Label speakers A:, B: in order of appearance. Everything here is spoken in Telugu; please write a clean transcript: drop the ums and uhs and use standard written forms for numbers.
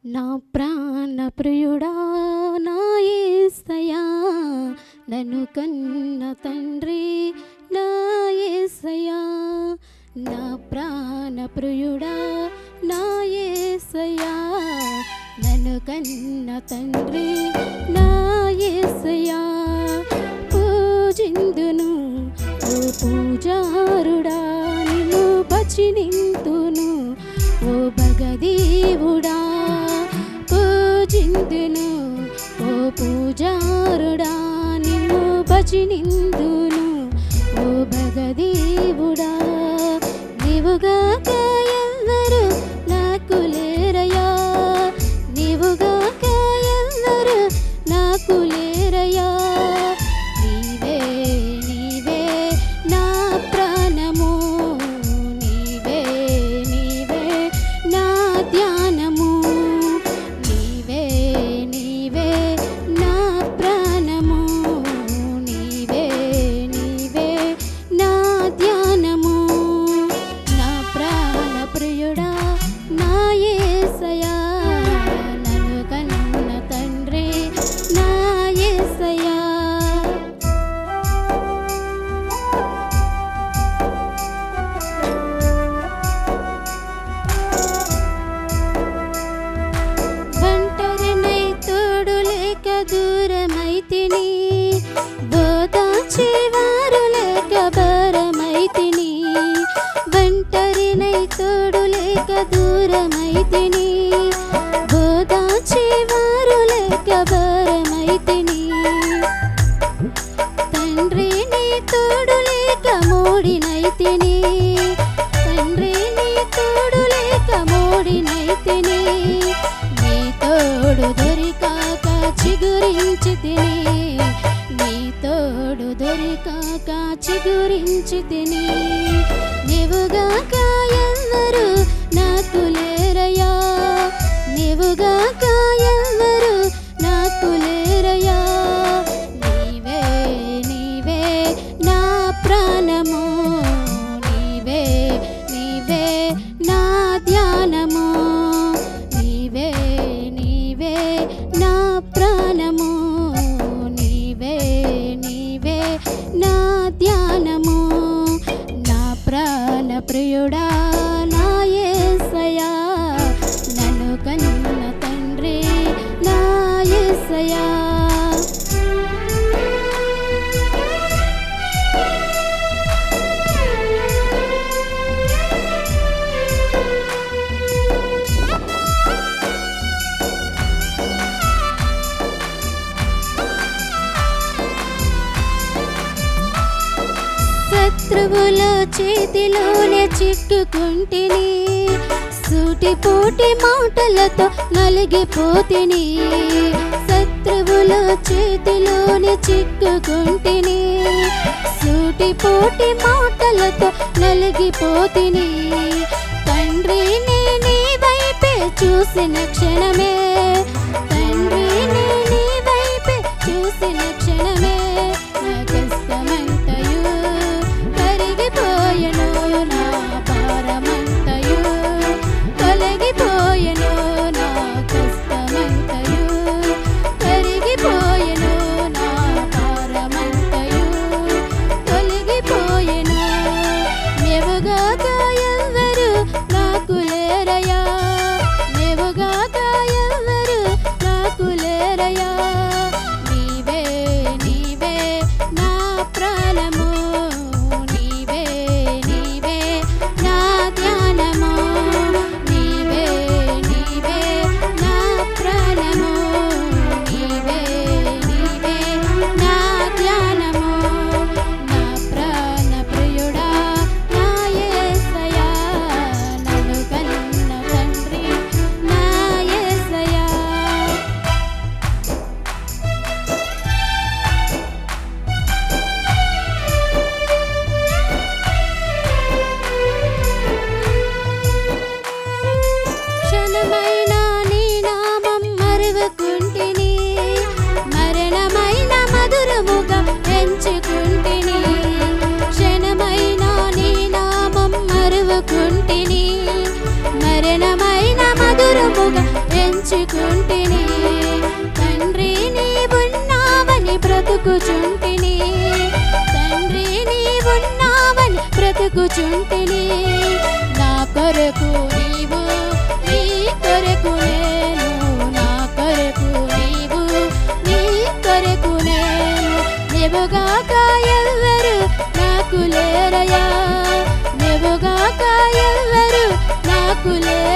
A: నా ప్రాణ ప్రియుడా నా యేసయ్యా నన్ను కన్న తండ్రి నా యేసయ్యా నా ప్రాణ ప్రియుడా నా యేసయ్యా నన్ను కన్న తండ్రి నా యేసయ్యా పూజిందును ఓ పూజారుడా నిన్ను భజింతును ఓ భగదేవుడా పూజిందును ఓ పూజారుడా నిన్ను భజింతును ఓ భగదేవుడా నీవుగాక ఎవ్వరు నాకు లేరయ్యా నీవుగాక ఎవ్వరు నాకు లేరయ్యా నీవే నీవే నా ప్రాణము నీవే నీవే నా ధ్యానము నీవే నీవే నా ప్రాణము నీవే నీవే నా ధ్యానము నా ప్రాణ ప్రియుడా నా యేసయ్యా నన్ను కన్న తండ్రి నా యేసయ్యా ఒంటరినై తోడు లేక దూరమైతిని బోధించేవారు లేక భారమైతిని ఒంటరినై తోడు లేక దూరమైతిని బోధించేవారు లేక భారమైతిని తండ్రి నీ తోడు లేక మూడినైతిని తండ్రి నీ తోడు లేక మూడినైతిని నీ తోడు దొరికాక చిగురించితిని నీ తోడు దొరికాక చిగురించితిని నీవుగాక ఎవ్వరు నాకు లేరయ్యా నీవుగాక ఎవ్వరు నాకు లేరయ్యా నీవే నీవే నా ప్రాణము నీవే నీవే నా ధ్యానము నీవే నీవే నా ప్రాణము నీవే నీవే నా ధ్యానము నా ప్రాణ ప్రియుడా నా యేసయ్యా నన్ను కన్న తండ్రి నా యేసయ్యా శత్రువుల చేతిలోనే చిక్కుకుంటిని సూటిపోటి మాటలతో నలిగిపోతిని శత్రువుల చేతిలోనే చిక్కుకుంటిని సూటిపోటి మాటలతో నలిగిపోతిని తండ్రి నీ వైపే చూసిన క్షణమే తండ్రి నీ వైపే చూసిన క్షణమే నా కష్టమంతయు కరిగిపోయెను నా భారమంతయు తొలగిపోయెను నా కష్టమంతయు కరిగిపోయెను నా భారమంతయు తొలగిపోయెను నీవుగాక ఎవ్వరు నాకు లేరయ్యా నీవుగాక ఎవ్వరు తలుచుకుంటిని. తండ్రి నీవున్నావని బ్రతుకుచుంటిని. తండ్రి నీవున్నావని బ్రతుకుచుంటిని. నా కొరకు నీవు, నీ కొరకు నేను, నా కొరకు నీవు, నీ కొరకు నేను. నీవుగాక ఎవ్వరు నాకు లేరయ్యా, నీవుగాక ఎవ్వరు నాకు లేరయ్యా.